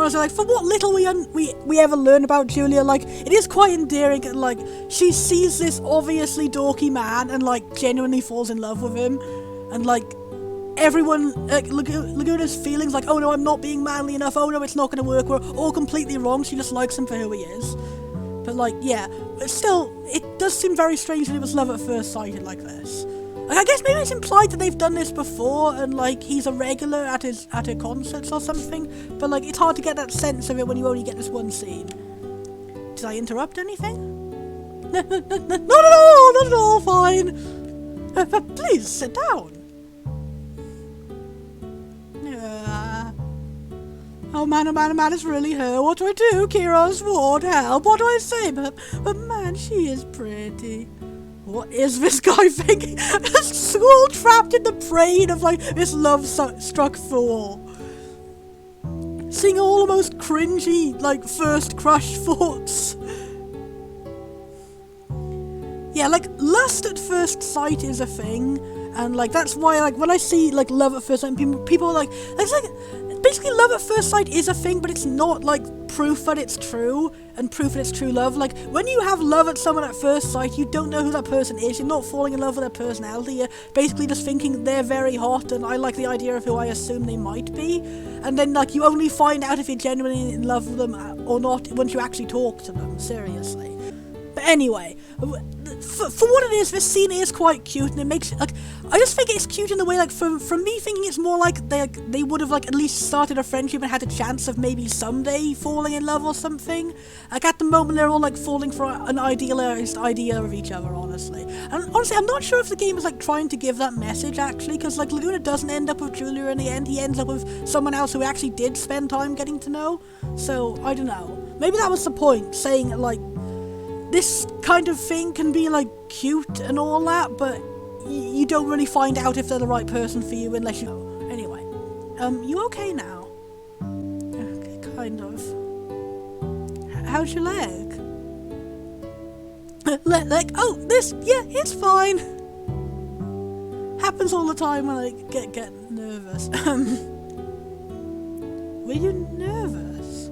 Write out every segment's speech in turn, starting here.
Honestly, like, for what little we ever learn about Julia, like, it is quite endearing, and, like, she sees this obviously dorky man and, like, genuinely falls in love with him, and, like, everyone, like, Laguna's feelings, like, oh no, I'm not being manly enough, oh no, it's not gonna work, we're all completely wrong, she just likes him for who he is. But, like, yeah, but still, it does seem very strange that it was love at first sighted like this. Like, I guess maybe it's implied that they've done this before, and, like, he's a regular at her concerts or something, but, like, it's hard to get that sense of it when you only get this one scene. Did I interrupt anything? Not at all, fine. Please, sit down. Oh man, it's really her. What do I do? Kira's ward, help. What do I say? But man, she is pretty. What is this guy thinking? All trapped in the brain of, like, this love-struck fool. Seeing all the most cringy, like, first crush thoughts. Yeah, like, lust at first sight is a thing. And, like, that's why, like, when I see, like, love at first sight, people are like, it's like, basically love at first sight is a thing, but it's not, like, proof that it's true, and proof that it's true love. Like, when you have love at someone at first sight, you don't know who that person is, you're not falling in love with their personality, you're basically just thinking they're very hot, and I like the idea of who I assume they might be, and then, like, you only find out if you're genuinely in love with them or not once you actually talk to them, seriously. But anyway, for what it is, this scene is quite cute, and it makes, like, I just think it's cute in the way, like, from me thinking it's more like they would have, like, at least started a friendship and had a chance of maybe someday falling in love or something. Like, at the moment, they're all, like, falling for an idealized idea of each other, honestly. And honestly, I'm not sure if the game is, like, trying to give that message, actually, because, like, Laguna doesn't end up with Julia in the end, he ends up with someone else who he actually did spend time getting to know. So, I don't know. Maybe that was the point, saying, like, this kind of thing can be, like, cute and all that, but you don't really find out if they're the right person for you unless you know. Anyway, you okay now? Okay, kind of. How's your leg? Leg? Oh, this? Yeah, it's fine. Happens all the time when I get nervous. Were you nervous?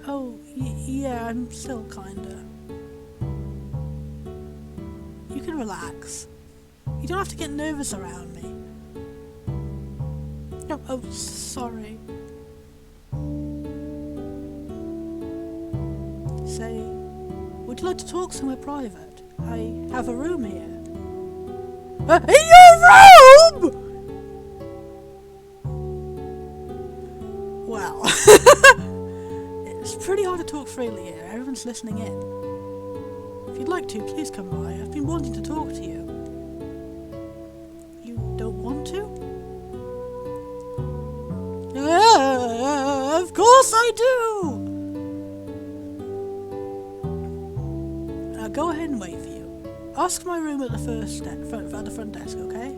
Oh, yeah, I'm still kinda. You can relax. You don't have to get nervous around me. Oh, sorry. Say, would you like to talk somewhere private? I have a room here. In your room?! Well, it's pretty hard to talk freely here. Everyone's listening in. If you'd like to, please come by. I've been wanting to talk to you. You don't want to? Of course I do! Now go ahead and wait for you. Ask for my room at the at the front desk, okay?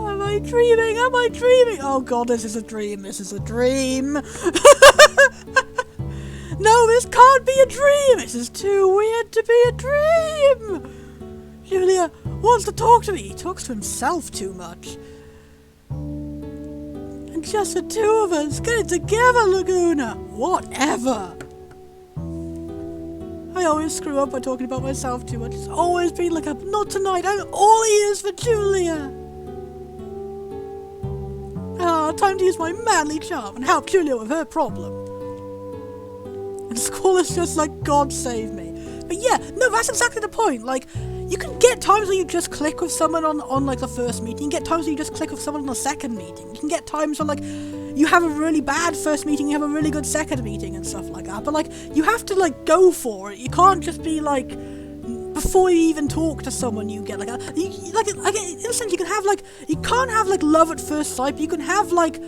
Am I dreaming? Am I dreaming? Oh god, this is a dream. This is a dream. No, this can't be a dream. This is too weird to be a dream. Julia wants to talk to me. He talks to himself too much. And just the two of us. Get it together, Laguna. Whatever. I always screw up by talking about myself too much. It's always been like a, not tonight. I'm all ears for Julia. Time to use my manly charm and help Julia with her problem. And Squall is just like, God save me. But yeah, no, that's exactly the point. Like, you can get times where you just click with someone on like the first meeting. You can get times where you just click with someone on the second meeting. You can get times where, like, you have a really bad first meeting, you have a really good second meeting and stuff like that. But, like, you have to, like, go for it. You can't just be, like, before you even talk to someone, you get, like, in a sense, you can have, like, you can't have, like, love at first sight, but you can have, like,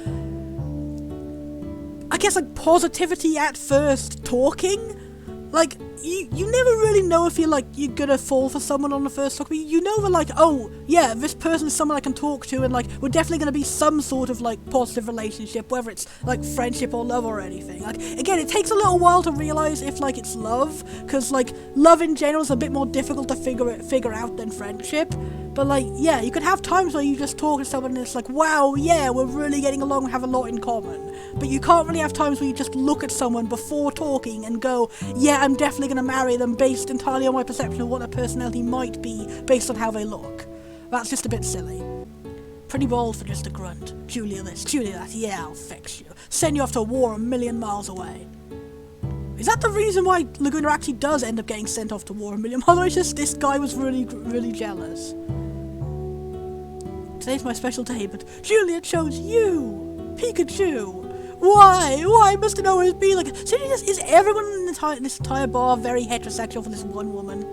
I guess, like, positivity at first talking. Like, you never really know if you're gonna fall for someone on the first talk, but you know that, like, oh, yeah, this person's someone I can talk to, and, like, we're definitely gonna be some sort of, like, positive relationship, whether it's, like, friendship or love or anything. Like, again, it takes a little while to realize if, like, it's love, because, like, love in general is a bit more difficult to figure out than friendship, But like, yeah, you could have times where you just talk to someone and it's like, wow, yeah, we're really getting along and have a lot in common. But you can't really have times where you just look at someone before talking and go, yeah, I'm definitely going to marry them based entirely on my perception of what their personality might be based on how they look. That's just a bit silly. Pretty bold for just a grunt. Julia this, Julia that, yeah, I'll fix you. Send you off to war 1,000,000 miles away. Is that the reason why Laguna actually does end up getting sent off to war 1,000,000 miles away? It's just this guy was really jealous. Today's my special day, but Julia chose you! Pikachu! Why? Why must it always be like... Seriously, is everyone in this entire bar very heterosexual for this one woman?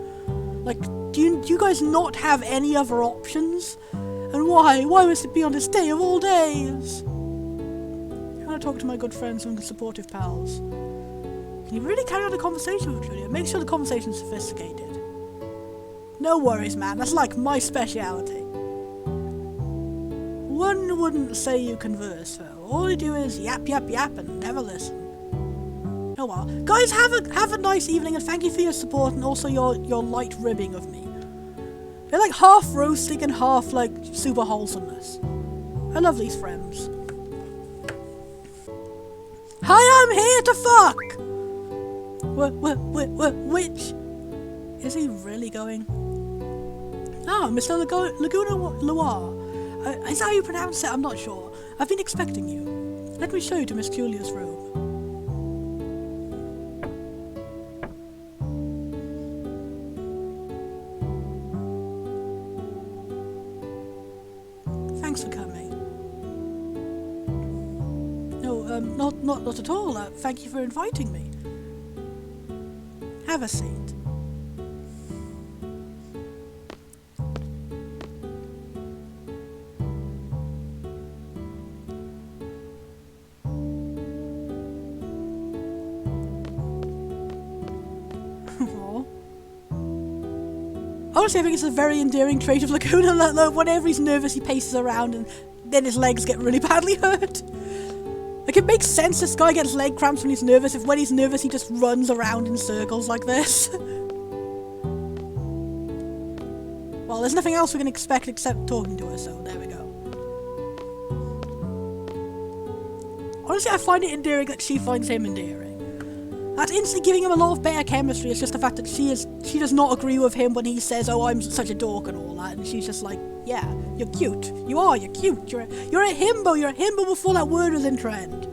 Like, do you guys not have any other options? And why? Why must it be on this day of all days? I want to talk to my good friends and supportive pals. Can you really carry on a conversation with Julia? Make sure the conversation's sophisticated. No worries, man. That's like my speciality. One wouldn't say you converse, though. All you do is yap, yap, yap and never listen. Oh well. Guys, have a nice evening and thank you for your support and also your light ribbing of me. They're like half roasting and half like super wholesomeness. I love these friends. Hi, I'm here to fuck! Which? Is he really going? Oh, Mr. Laguna Loire. Is that how you pronounce it? I'm not sure. I've been expecting you. Let me show you to Miss Julia's room. Thanks for coming. No, not at all. Thank you for inviting me. Have a seat. Honestly, I think it's a very endearing trait of Laguna that whenever he's nervous, he paces around and then his legs get really badly hurt. Like, it makes sense this guy gets leg cramps when he's nervous, if when he's nervous he just runs around in circles like this. Well, there's nothing else we can expect except talking to her, so there we go. Honestly, I find it endearing that she finds him endearing. That's instantly giving him a lot of better chemistry. It's just the fact that she does not agree with him when he says, oh, I'm such a dork and all that, and she's just like, yeah, you're cute. You're cute. You're a himbo. You're a himbo before that word was in trend.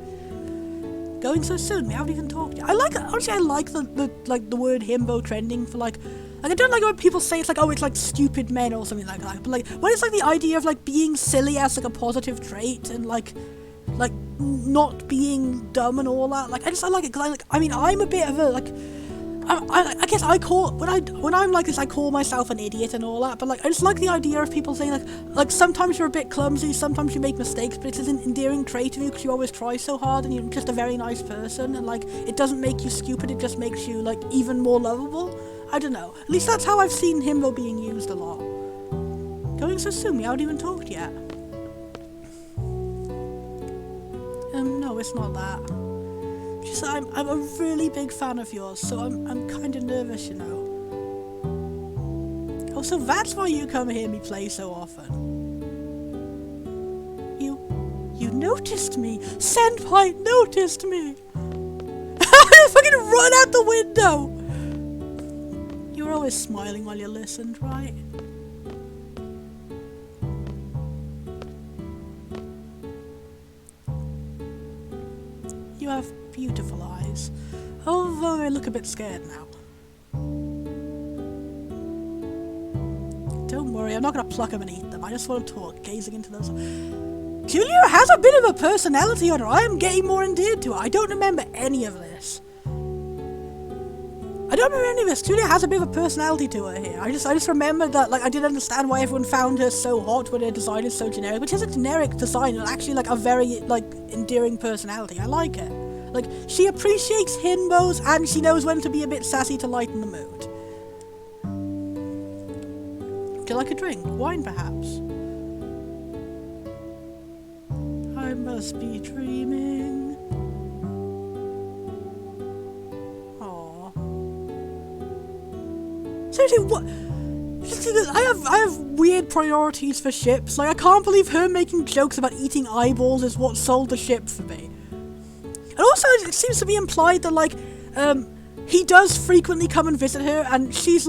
Going so soon, we haven't even talked yet. I like the word himbo trending for like I don't like when people say it's like, oh, it's like stupid men or something like that. But like when it's like the idea of like being silly as like a positive trait and like not being dumb and all that. Like I like it because I mean I'm a bit of a like I guess I call when I'm like this I call myself an idiot and all that. But like I just like the idea of people saying like sometimes you're a bit clumsy, sometimes you make mistakes, but it's an endearing trait of you because you always try so hard and you're just a very nice person and like it doesn't make you stupid. It just makes you like even more lovable. I don't know. At least that's how I've seen himbo being used a lot. Going so soon, we haven't even talked yet. No, it's not that. Just I'm a really big fan of yours, so I'm kind of nervous, you know. Oh, so that's why you come hear me play so often. You noticed me. Senpai noticed me. I fucking run out the window. You're always smiling while you listened, right? You have beautiful eyes, although I look a bit scared now. Don't worry, I'm not going to pluck them and eat them. I just want to talk, gazing into those... Julia has a bit of a personality on her. I am getting more endeared to her. I don't remember any of this. Julia has a bit of a personality to her here. I just remembered that, like, I didn't understand why everyone found her so hot when her design is so generic. But she has a generic design and actually, like, a very, like, endearing personality. I like it. Like, she appreciates himbos and she knows when to be a bit sassy to lighten the mood. Would you like a drink? Wine, perhaps? I must be dreaming. Aww. Seriously, what? I have weird priorities for ships. Like, I can't believe her making jokes about eating eyeballs is what sold the ship for me. And also, it seems to be implied that, like, he does frequently come and visit her, and she's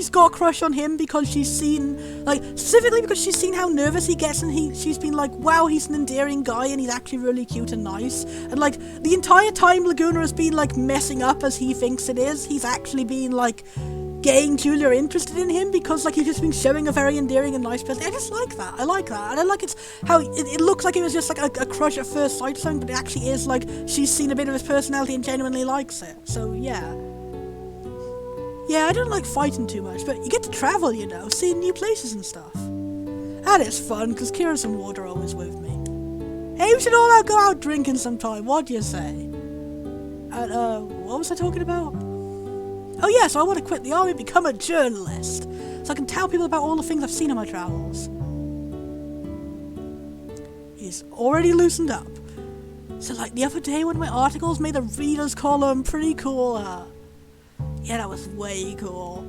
got a crush on him because she's seen, like, specifically because she's seen how nervous he gets, and she's been like, wow, he's an endearing guy, and he's actually really cute and nice. And, like, the entire time Laguna has been, like, messing up as he thinks it is, he's actually been, like, getting Julia interested in him because, like, he's just been showing a very endearing and nice person. I just like that. I like that. And I like it's how it looks like it was just, like, a crush at first sight or something, but it actually is, like, she's seen a bit of his personality and genuinely likes it. So, yeah. Yeah, I don't like fighting too much, but you get to travel, you know, seeing new places and stuff. And it's fun, because Kira and Ward are always with me. Hey, we should all go out drinking sometime, what do you say? And, what was I talking about? Oh yeah, so I want to quit the army and become a journalist, so I can tell people about all the things I've seen on my travels. He's already loosened up. So, like, the other day, one of my articles made a reader's column, pretty cool, yeah, that was way cool.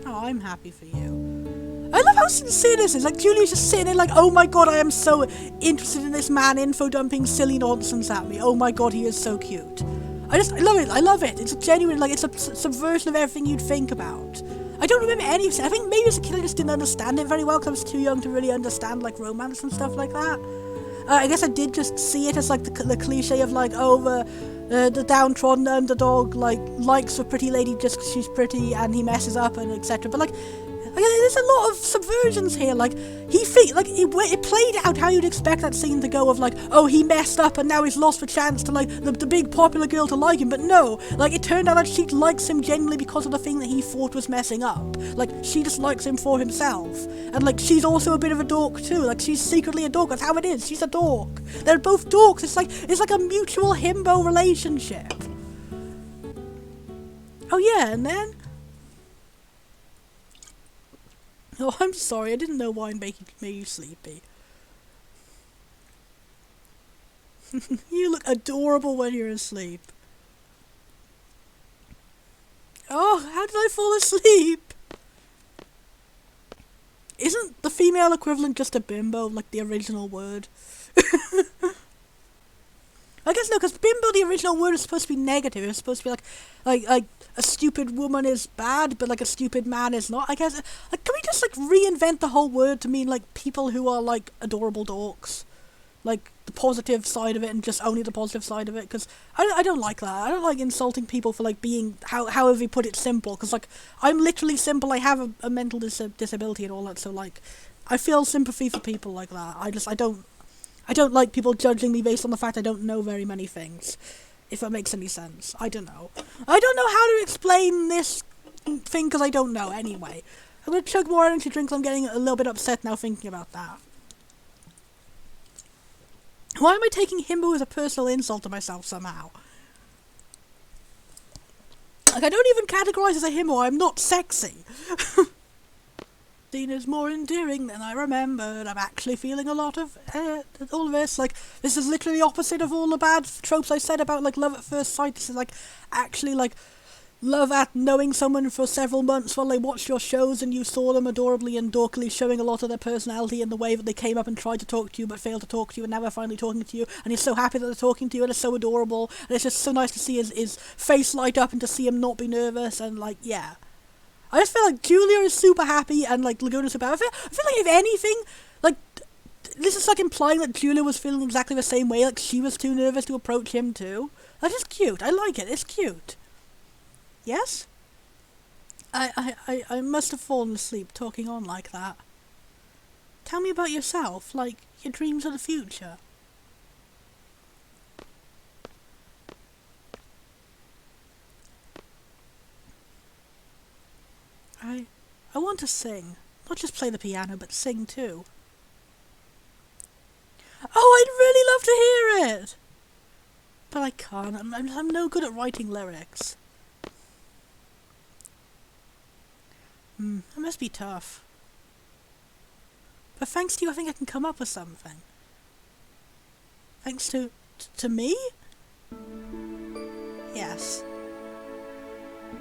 Oh, I'm happy for you. I love how sincere this is. Like, Julia's just sitting there like, oh my god, I am so interested in this man info-dumping silly nonsense at me. Oh my god, he is so cute. I love it. I love it. It's a genuine, like, it's a subversion of everything you'd think about. I don't remember any of it. I think maybe as a kid I just didn't understand it very well because I was too young to really understand, like, romance and stuff like that. I guess I did just see it as, like, the cliche of, like, oh, the downtrodden underdog, like, likes a pretty lady just because she's pretty and he messes up and etc. But, like, there's a lot of subversions here. Like, it played out how you'd expect that scene to go of, like, oh, he messed up and now he's lost the chance to, like, the big popular girl to like him. But no, like, it turned out that she likes him genuinely because of the thing that he thought was messing up. Like, she just likes him for himself. And, like, she's also a bit of a dork too. Like, she's secretly a dork. That's how it is. She's a dork. They're both dorks. It's like a mutual himbo relationship. Oh yeah, and then... Oh, I'm sorry, I didn't know wine made you sleepy. You look adorable when you're asleep. Oh, how did I fall asleep? Isn't the female equivalent just a bimbo, like the original word? I guess no, because bimbo, the original word, is supposed to be negative. It's supposed to be like a stupid woman is bad, but like a stupid man is not. I guess, like, can we just like reinvent the whole word to mean like people who are like adorable dorks, like the positive side of it and just only the positive side of it? Because I don't like that. I don't like insulting people for like being however you put it simple. Because like I'm literally simple. I have a mental disability and all that. So like I feel sympathy for people like that. I don't like people judging me based on the fact I don't know very many things. If that makes any sense. I don't know. I don't know how to explain this thing because I don't know anyway. I'm going to chug more energy drinks. I'm getting a little bit upset now thinking about that. Why am I taking himbo as a personal insult to myself somehow? Like, I don't even categorize as a himbo. I'm not sexy. Is more endearing than I remembered. I'm actually feeling a lot of all of this. Like, this is literally opposite of all the bad tropes I said about like love at first sight. This is like actually like love at knowing someone for several months while they watched your shows and you saw them adorably and dorkily showing a lot of their personality in the way that they came up and tried to talk to you but failed to talk to you, and now they're finally talking to you and you're so happy that they're talking to you and it's so adorable and it's just so nice to see his face light up and to see him not be nervous. And like, yeah, I just feel like Julia is super happy and like Laguna's super happy. I feel like if anything, like, this is like implying that Julia was feeling exactly the same way, like she was too nervous to approach him too. That is cute. I like it. It's cute. Yes? I must have fallen asleep talking on like that. Tell me about yourself, like your dreams of the future. I want to sing. Not just play the piano, but sing too. Oh, I'd really love to hear it! But I can't. I'm no good at writing lyrics. That must be tough. But thanks to you, I think I can come up with something. Thanks to me? Yes.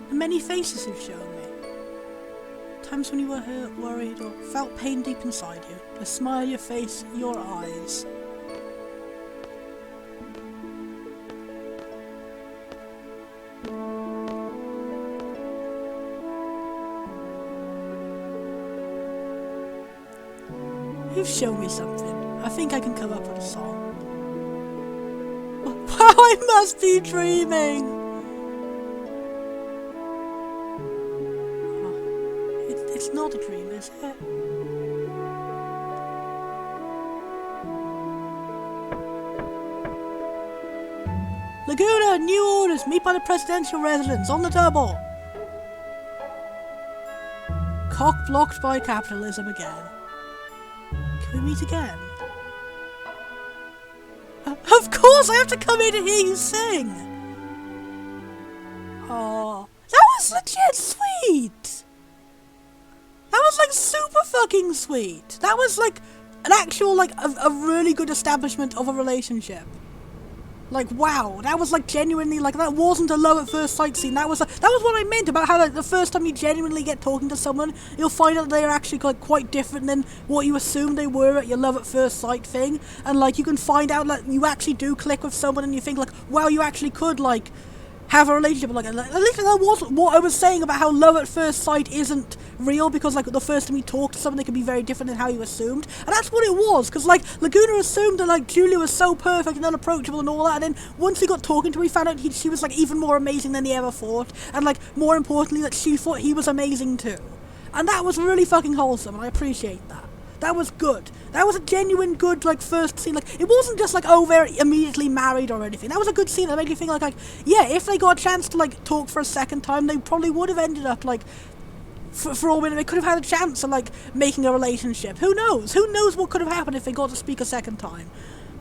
The many faces you've shown me. Times when you were hurt, worried, or felt pain deep inside you. The smile on your face, your eyes. You've shown me something. I think I can come up with a song. Wow, I must be dreaming! Oh, it's not a dream, is it? Laguna, new orders! Meet by the presidential residence, on the double! Cock blocked by capitalism again. Can we meet again? Of course, I have to come in to hear you sing! Oh, that was legit sweet! That was like super fucking sweet! That was like an actual, like, a really good establishment of a relationship. Like, wow, that was like genuinely, like, that wasn't a love at first sight scene. That was what I meant about how, like, the first time you genuinely get talking to someone, you'll find out they're actually, like, quite different than what you assumed they were at your love at first sight thing. And, like, you can find out, like, you actually do click with someone and you think, like, wow, you actually could, like, have a relationship. Like, at least that wasn't what I was saying about how love at first sight isn't real, because, like, the first time you talk to someone, they can be very different than how you assumed. And that's what it was, because, like, Laguna assumed that, like, Julia was so perfect and unapproachable and all that, and then once he got talking to her, he found out she was, like, even more amazing than he ever thought, and, like, more importantly, that she thought he was amazing too. And that was really fucking wholesome, and I appreciate that. That was good. That was a genuine good, like, first scene. Like, it wasn't just, like, oh, they're immediately married or anything. That was a good scene that made you think, like, yeah, if they got a chance to, like, talk for a second time, they probably would have ended up, like, for all minute, they could have had a chance of, like, making a relationship. Who knows? Who knows what could have happened if they got to speak a second time?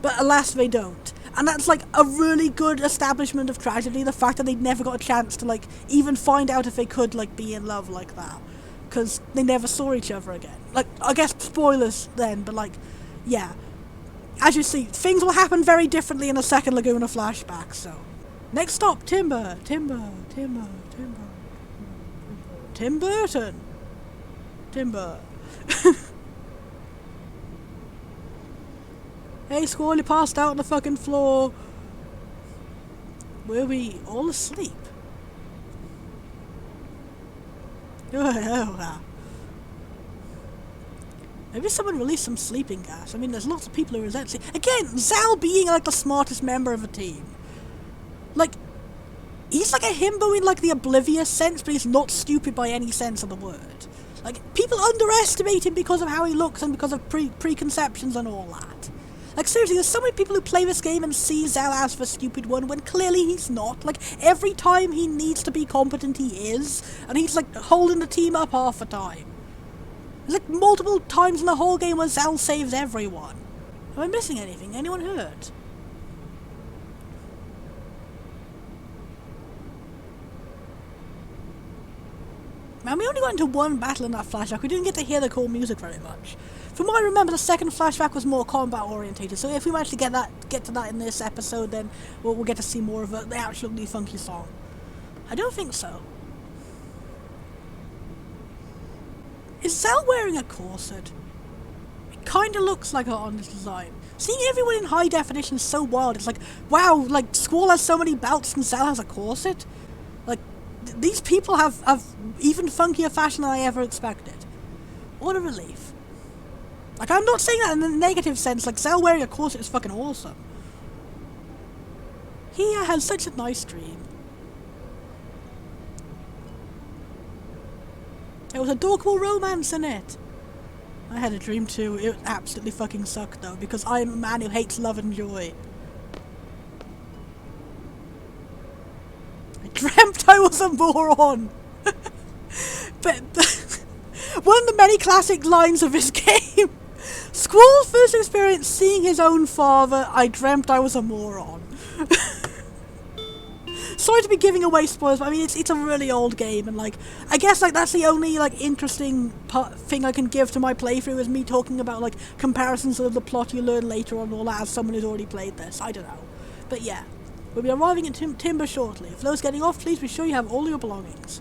But alas, they don't. And that's, like, a really good establishment of tragedy, the fact that they never got a chance to, like, even find out if they could, like, be in love like that. Because they never saw each other again. Like, I guess spoilers then, but, like, yeah. As you see, things will happen very differently in the second Laguna flashback, so. Next stop, Timber. Tim Burton. Timber. Hey, Squall, you passed out on the fucking floor. Were we all asleep? Maybe someone released some sleeping gas. I mean, there's lots of people who resent sleep. Again, Zal being, like, the smartest member of the team. Like, he's like a himbo in, like, the oblivious sense, but he's not stupid by any sense of the word. Like, people underestimate him because of how he looks and because of preconceptions and all that. Like, seriously, there's so many people who play this game and see Zal as the stupid one when clearly he's not. Like, every time he needs to be competent, he is. And he's, like, holding the team up half the time. There's, like, multiple times in the whole game where Zal saves everyone. Am I missing anything? Anyone hurt? Man, we only got into one battle in that flashback. We didn't get to hear the cool music very much. From what I remember, the second flashback was more combat orientated. So if we manage to get to that in this episode, then we'll get to see more of the absolutely funky song. I don't think so. Is Zal wearing a corset? It kinda looks like her on this design. Seeing everyone in high definition is so wild. It's like, wow, like, Squall has so many belts and Zal has a corset? Like, these people have even funkier fashion than I ever expected. What a relief. Like, I'm not saying that in a negative sense. Like, Zal wearing a corset is fucking awesome. He had such a nice dream. There was a dorkable romance in it. I had a dream too. It absolutely fucking sucked though, because I'm a man who hates love and joy. I dreamt I was a moron. but one of the many classic lines of this game. Squall's first experience seeing his own father. I dreamt I was a moron. Sorry to be giving away spoilers, but I mean, it's a really old game, and, like, I guess, like, that's the only, like, interesting thing I can give to my playthrough is me talking about, like, comparisons of the plot you learn later on and all that as someone who's already played this. I don't know. But yeah. We'll be arriving at Timber shortly. For those getting off, please be sure you have all your belongings.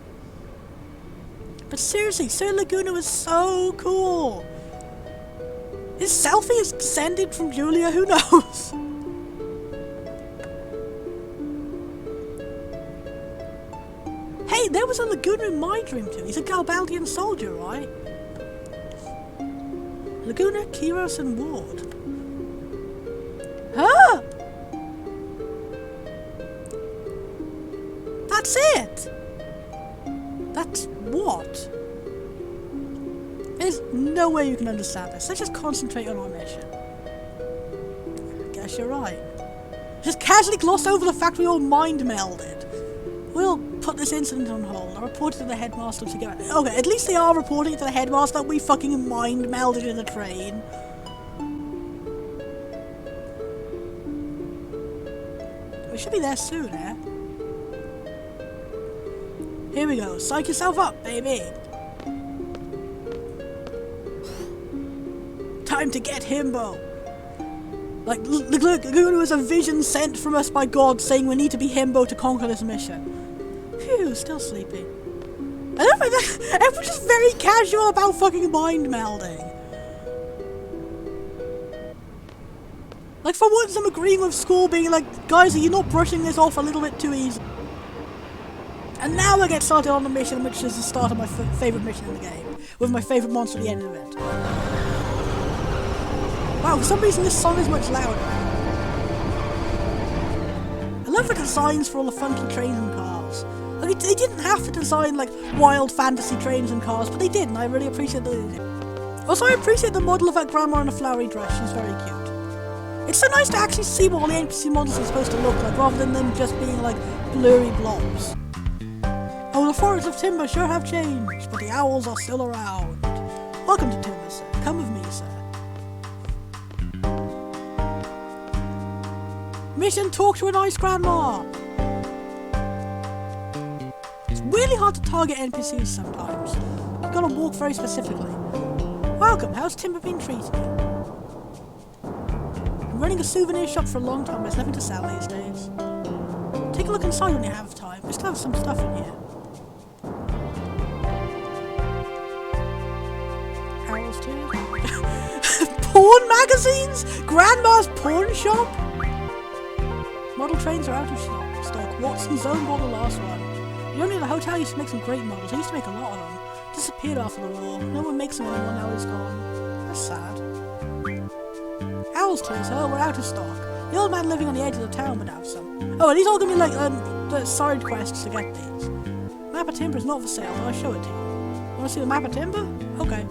But seriously, Sir Laguna was so cool. His selfie is descended from Julia, who knows? Hey, there was a Laguna in my dream too. He's a Galbaldian soldier, right? Laguna, Kiros, and Ward. Huh? That's it! That's what? There's no way you can understand this. Let's just concentrate on our mission. Guess you're right. Just casually gloss over the fact we all mind melded. We'll put this incident on hold. I'll report it to the headmaster to get... Okay, at least they are reporting it to the headmaster that we fucking mind melded in the train. We should be there soon, eh? Here we go. Psych yourself up, baby. Time to get himbo. Like, Laguna was a vision sent from us by God saying we need to be himbo to conquer this mission. Phew, still sleepy. I don't think that everyone's just very casual about fucking mind melding. Like, for once I'm agreeing with school being like, guys, are you not brushing this off a little bit too easy? And now I get started on the mission, which is the start of my favourite mission in the game, with my favourite monster at the end of it. Wow, for some reason this song is much louder. I love the designs for all the funky trains and cars. Like, they didn't have to design like wild fantasy trains and cars, but they did, and I really appreciate that they did. Also, I appreciate the model of that grandma in a flowery dress. She's very cute. It's so nice to actually see what all the NPC models are supposed to look like, rather than them just being like blurry blobs. Oh, the forests of Timber sure have changed, but the owls are still around. Welcome to Timber, sir. Come with me, sir. Mission: talk to a nice grandma. It's really hard to target NPCs sometimes. You've got to walk very specifically. Welcome. How's Timber been treating you? I'm running a souvenir shop for a long time. There's nothing to sell these days. Take a look inside when you have time. We still have some stuff in here. Owls too. Porn magazines? Grandma's porn shop? Model trains are out of stock. Watson's own bought the last one. The owner of the hotel used to make some great models. I used to make a lot of them. Disappeared after the war. No one makes them anymore, now he's gone. That's sad. Owls too, so we're out of stock. The old man living on the edge of the town would have some. Oh, and these all gonna be like the side quests to get these. Map of Timber is not for sale, but I'll show it to you. Wanna see the map of Timber? Okay.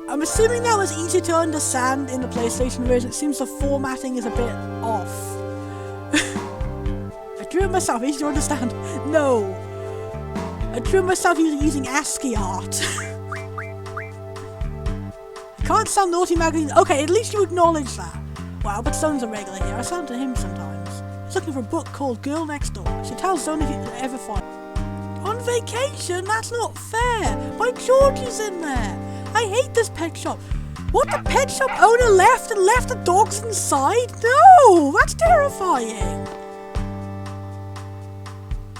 I'm assuming that was easy to understand in the PlayStation version. It seems the formatting is a bit off. I drew it myself, easy to understand. No. I drew it myself using ASCII art. Can't sell naughty magazines. Okay, at least you acknowledge that. Wow, but Zone's a regular here. I sell it to him sometimes. He's looking for a book called Girl Next Door. So tell Zone if you ever find it. On vacation? That's not fair. My George is in there. I hate this pet shop. What, the pet shop owner left and left the dogs inside? No, that's terrifying.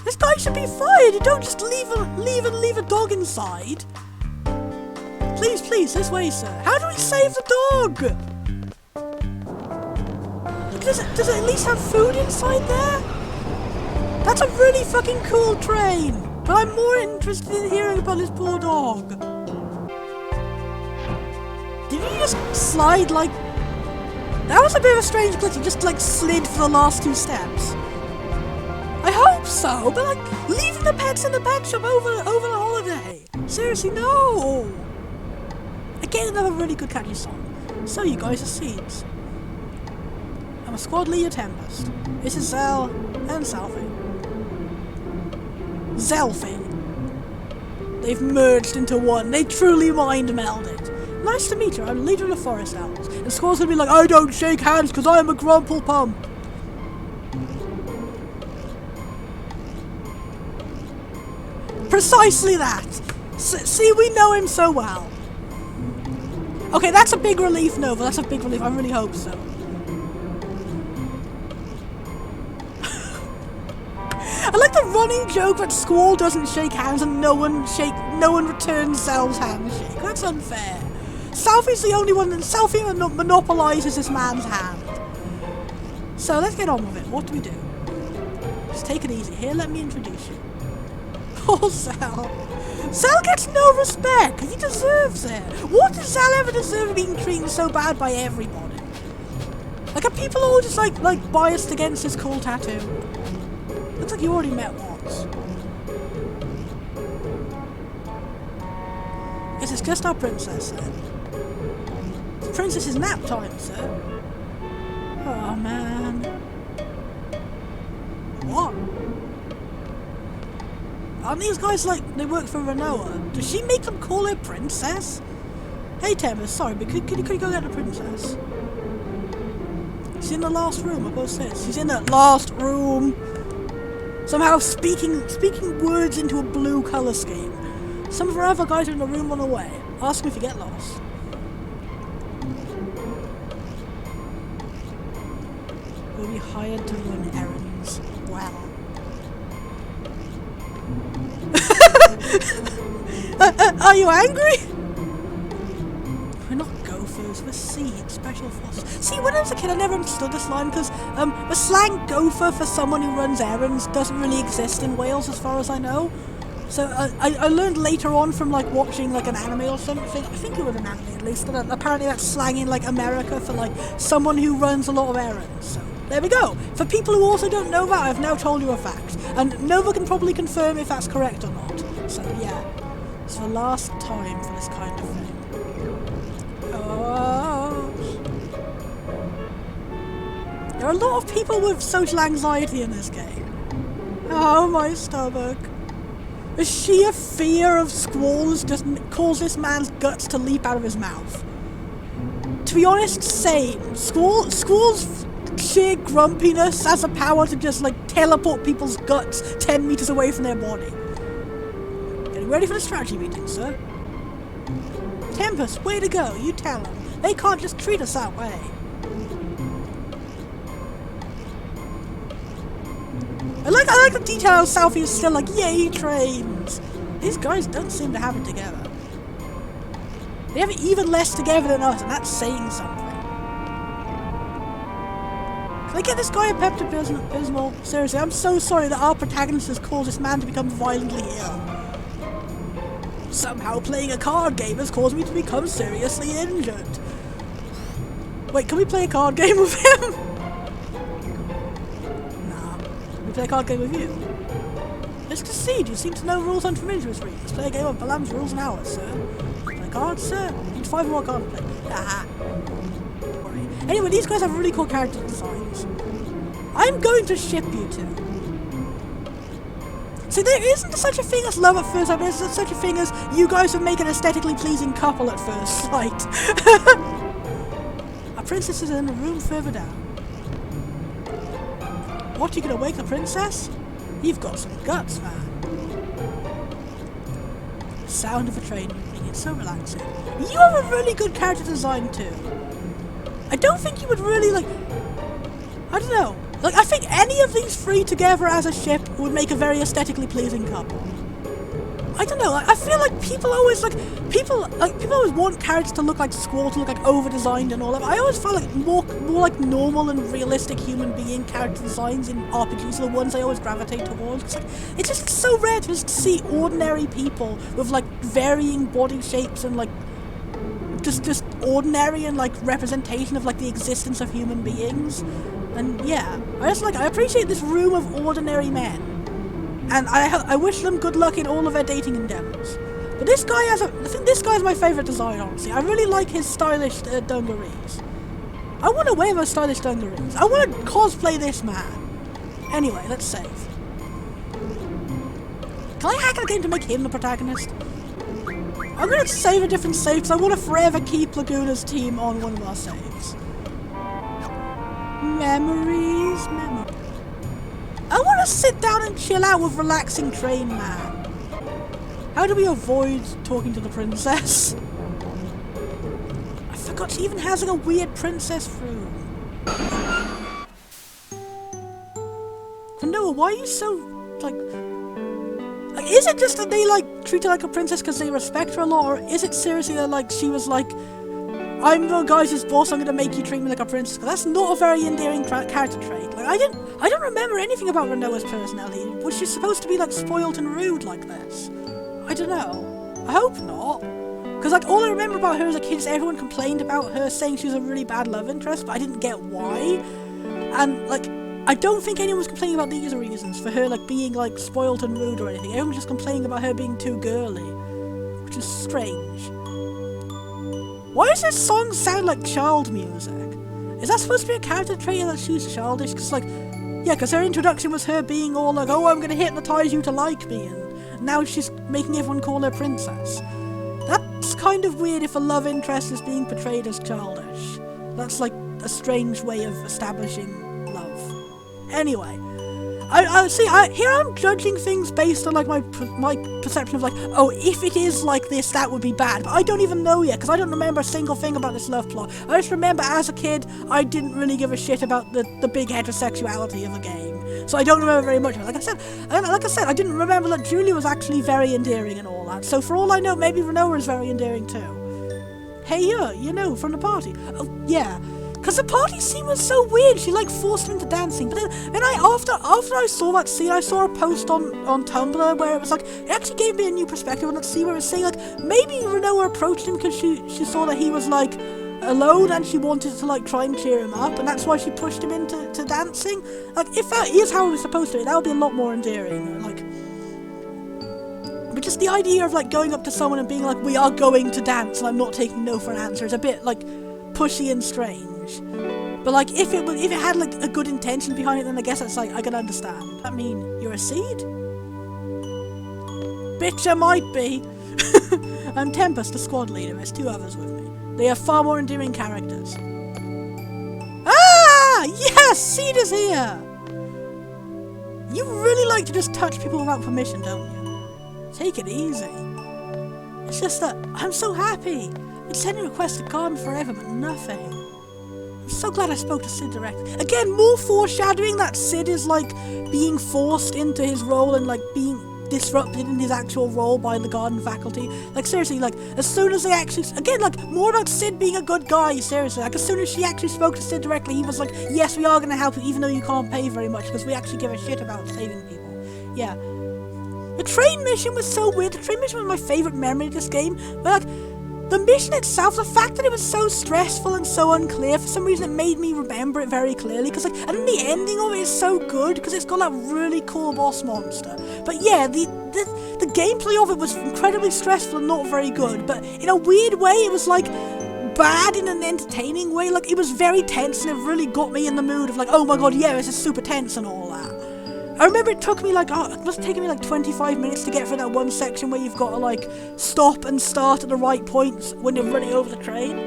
This guy should be fired. You don't just leave a dog inside. Please, please, this way, sir. How do we save the dog? Does it at least have food inside there? That's a really fucking cool train. But I'm more interested in hearing about this poor dog. Did he just slide like... That was a bit of a strange glitch. He just like slid for the last 2 steps. I hope so, but like leaving the pets in the pet shop over the holiday. Seriously, no. Again, another really good catchy song. So you guys are seeds. I'm a squad leader Tempest. This is Zell and Selfie. Zelfie. They've merged into one. They truly mind melded. Nice to meet you. I'm leader of the Forest Owls. And Squall's gonna be like, I don't shake hands because I am a grumple pump. Precisely that. See, we know him so well. Okay, that's a big relief, Nova. That's a big relief. I really hope so. I like the running joke that Squall doesn't shake hands and no one returns Zell's handshake. That's unfair. Selphie's the only one that Selphie monopolizes this man's hand. So let's get on with it. What do we do? Just take it easy. Here, let me introduce you. Oh, Zell. Zell gets no respect. He deserves it. What does Zell ever deserve being treated so bad by everybody? Like, are people all just like biased against his cool tattoo? Looks like you already met once. Guess it's just our princess then. The princess's nap time, sir. Oh man. What? Aren't these guys like they work for Renoa? Does she make them call her princess? Hey Tempest, sorry, but could you go get the princess? She's in the last room, above stairs. She's in the last room. Somehow speaking words into a blue colour scheme. Some of our other guys are in the room on the way. Ask them if you get lost. We'll be hired to run errands. Wow. Are you angry? We're not gophers, we're seeds, special forces. See, when I was a kid I never understood this line because the slang gopher for someone who runs errands doesn't really exist in Wales as far as I know. So I learned later on from like watching like an anime or something, I think it was an anime at least, that apparently that's slang in like America for like someone who runs a lot of errands. So there we go. For people who also don't know that, I've now told you a fact. And Nova can probably confirm if that's correct or not. So yeah, it's the last time for this kind of thing. Oh. There are a lot of people with social anxiety in this game. Oh, my stomach. The sheer fear of Squalls just caused this man's guts to leap out of his mouth. To be honest, same. Squall's sheer grumpiness has the power to just like teleport people's guts 10 meters away from their body. Getting ready for the strategy meeting, sir. Tempest, way to go, you tell them. They can't just treat us that way. I like the detail how Selphie is still like, yay, trains. These guys don't seem to have it together. They have it even less together than us, and that's saying something. Can I get this guy a Pepto-Bismol? Seriously, I'm so sorry that our protagonist has caused this man to become violently ill. Somehow playing a card game has caused me to become seriously injured. Wait, can we play a card game with him? Nah. Can we play a card game with you? Let's concede. You seem to know rules unfamiliar with me. Let's play a game of Balam's rules and ours, sir. Play cards, sir? Need 5 more cards to play. Ah. Anyway, these guys have really cool character designs. I'm going to ship you two. See, there isn't such a thing as love at first sight, there isn't such a thing as you guys would make an aesthetically pleasing couple at first sight. Our princess is in a room further down. What, you gonna wake the princess? You've got some guts, man. The sound of a train moving, it's so relaxing. You have a really good character design too. I don't think you would really, like, I don't know. Like, I think any of these three together as a ship would make a very aesthetically pleasing couple. I don't know, I feel like people always always want characters to look like Squall, to look like over-designed and all that. I always felt like more like normal and realistic human being character designs in RPGs are the ones I always gravitate towards. It's just so rare to just see ordinary people with, like, varying body shapes and, like, just ordinary and, like, representation of, like, the existence of human beings. And yeah, I appreciate this room of ordinary men, and I wish them good luck in all of their dating endeavors. But this guy I think this guy's my favorite design, honestly. I really like his stylish dungarees. I want to wear those stylish dungarees. I want to cosplay this man. Anyway, let's save. Can I hack a game to make him the protagonist? I'm gonna save a different save because I want to forever keep Laguna's team on one of our saves. Memories. I want to sit down and chill out with relaxing train man. How do we avoid talking to the princess? forgot she even has like a weird princess room. Renoa, why are you so, like, is it just that they, like, treat her like a princess because they respect her a lot, or is it seriously that, like, she was like, I'm your guys' boss, I'm gonna make you treat me like a princess? Because that's not a very endearing character trait. Like, I don't remember anything about Renoa's personality. Was she supposed to be, like, spoiled and rude like this? I don't know. I hope not. Because, like, all I remember about her as a kid is everyone complained about her saying she was a really bad love interest, but I didn't get why. And, like, I don't think anyone was complaining about these reasons for her, like, being, like, spoiled and rude or anything. Everyone was just complaining about her being too girly, which is strange. Why does this song sound like child music? Is that supposed to be a character trait that she's childish? Because, like, yeah, because her introduction was her being all like, oh, I'm going to hypnotize you to like me, and now she's making everyone call her princess. That's kind of weird if a love interest is being portrayed as childish. That's, like, a strange way of establishing love. Anyway, here I'm judging things based on, like, my perception of, like, oh, if it is like this, that would be bad. But I don't even know yet, because I don't remember a single thing about this love plot. I just remember as a kid, I didn't really give a shit about the big heterosexuality of the game. So I don't remember very much of it. Like I said, I didn't remember that Julia was actually very endearing and all that. So for all I know, maybe Renoa is very endearing too. Hey, you know, from the party. Oh, yeah. Because the party scene was so weird. She, like, forced him into dancing. But then after I saw that scene, I saw a post on Tumblr where it was like, it actually gave me a new perspective on that scene where it was saying, like, maybe Renoa approached him because she saw that he was, like, alone and she wanted to, like, try and cheer him up, and that's why she pushed him into dancing. Like, if that is how it was supposed to be, that would be a lot more endearing. Like, but just the idea of, like, going up to someone and being like, we are going to dance and I'm not taking no for an answer is a bit, like, pushy and strange. But, like, if it had, like, a good intention behind it, then I guess that's, like, I can understand. I mean, you're a seed? Bitch, I might be. I'm Tempest, the squad leader. There's 2 others with me. They are far more endearing characters. Ah! Yes! Seed is here! You really like to just touch people without permission, don't you? Take it easy. It's just that I'm so happy. I'd send a request to Garden forever, but nothing. I'm so glad I spoke to Sid directly. Again, more foreshadowing that Sid is, like, being forced into his role and, like, being disrupted in his actual role by the Garden faculty. Like, seriously, like, as soon as they actually... Again, like, more about Sid being a good guy, seriously. Like, as soon as she actually spoke to Sid directly, he was like, yes, we are going to help you, even though you can't pay very much, because we actually give a shit about saving people. Yeah. The train mission was so weird. The train mission was my favourite memory of this game. But, like... the mission itself, the fact that it was so stressful and so unclear, for some reason it made me remember it very clearly, because, like, and then the ending of it is so good, because it's got that really cool boss monster. But yeah, the gameplay of it was incredibly stressful and not very good, but in a weird way it was, like, bad in an entertaining way. Like, it was very tense, and it really got me in the mood of, like, oh my god, yeah, this is super tense and all that. I remember it took me, like, it must have taken me, like, 25 minutes to get through that one section where you've got to, like, stop and start at the right points when you're running over the train.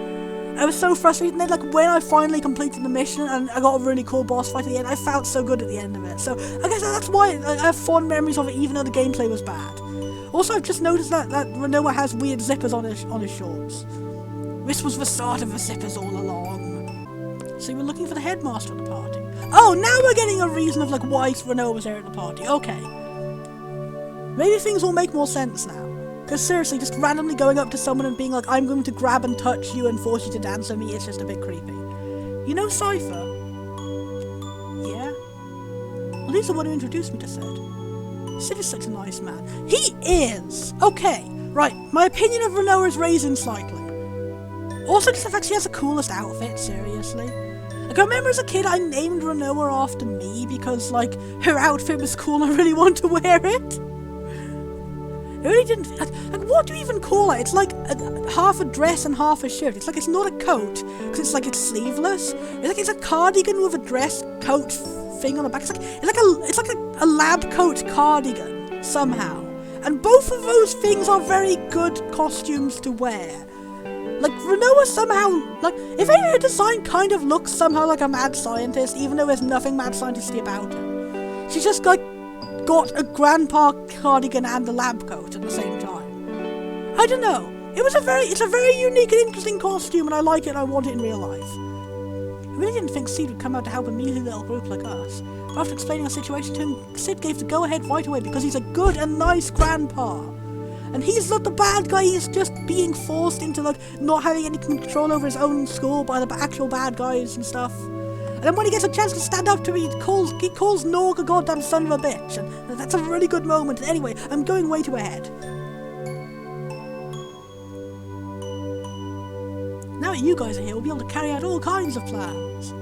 I was so frustrated, and then, like, when I finally completed the mission and I got a really cool boss fight at the end, I felt so good at the end of it. So, I guess that's why I have fond memories of it, even though the gameplay was bad. Also, I've just noticed that Renoa has weird zippers on his shorts. This was the start of the zippers all along. So you were looking for the headmaster of the party. Oh, now we're getting a reason of, like, why Renoa was there at the party. Okay. Maybe things will make more sense now. Because seriously, just randomly going up to someone and being like, I'm going to grab and touch you and force you to dance with me, it's just a bit creepy. You know Cypher? Yeah? Well, he's the one who introduced me to Sid. Sid is such a nice man. He is! Okay, right. My opinion of Renoa is raising slightly. Also, just the fact she has the coolest outfit, seriously. Like, I remember as a kid, I named Renoa after me because, like, her outfit was cool and I really wanted to wear it. It really didn't... Like, what do you even call it? It's like half a dress and half a shirt. It's like, it's not a coat, because it's like, it's sleeveless. It's a cardigan with a dress coat thing on the back. It's like a lab coat cardigan, somehow. And both of those things are very good costumes to wear. Like, Renoa somehow, like, if any of her design kind of looks somehow like a mad scientist, even though there's nothing mad scientisty about her. She's just, like, got a grandpa cardigan and a lab coat at the same time. I don't know. It's a very unique and interesting costume, and I like it and I want it in real life. I really didn't think Sid would come out to help a measly little group like us. But after explaining our situation to him, Sid gave the go-ahead right away because he's a good and nice grandpa. And he's not the bad guy, he's just being forced into, like, not having any control over his own school by the actual bad guys and stuff. And then when he gets a chance to stand up to me, he calls Norg a goddamn son of a bitch. And that's a really good moment. Anyway, I'm going way too ahead. Now that you guys are here, we'll be able to carry out all kinds of plans.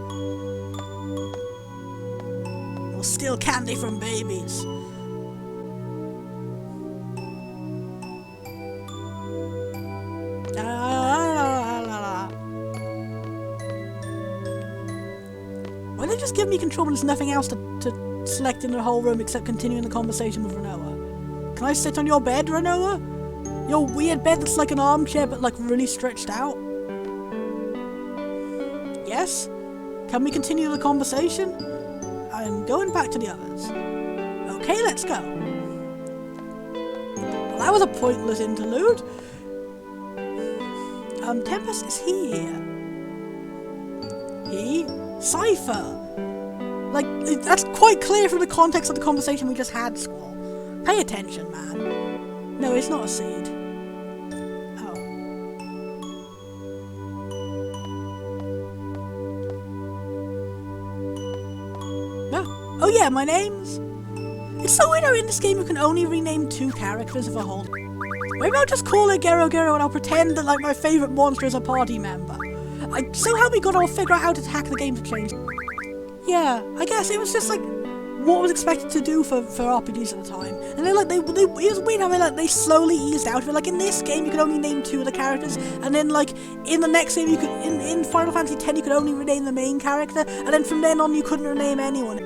We'll steal candy from babies. Why don't they just give me control when there's nothing else to select in the whole room except continuing the conversation with Renoa? Can I sit on your bed, Renoa? Your weird bed that's like an armchair but like really stretched out? Yes? Can we continue the conversation? I'm going back to the others. Okay, let's go. Well, that was a pointless interlude. Tempest, is he here? He? Cypher! Like, that's quite clear from the context of the conversation we just had, Squall. Pay attention, man. No, it's not a seed. Oh yeah, my name's... It's so weird how in this game you can only rename 2 characters of a whole... Maybe I'll just call her Gero Gero and I'll pretend that like my favourite monster is a party member. So help me God, I'll figure out how to hack the game to change... Yeah, I guess it was just like what was expected to do for RPGs at the time. And then like it was weird how they slowly eased out of it. Like in this game you could only name 2 of the characters, and then like in the next game you could in Final Fantasy X you could only rename the main character, and then from then on you couldn't rename anyone.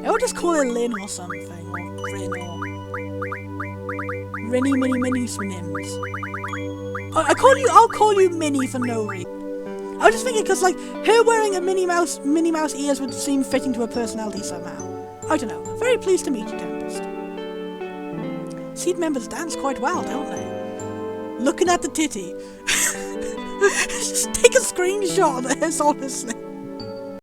I would just call her Lynn or something, or Rin, or... Rinny Minnie Minnie Swinims. I'll call you Minnie for no reason. I was just thinking because, like, her wearing a Minnie Mouse ears would seem fitting to her personality somehow. I don't know. Very pleased to meet you, Tempest. Seed members dance quite well, don't they? Looking at the titty. Just take a screenshot of this, honestly.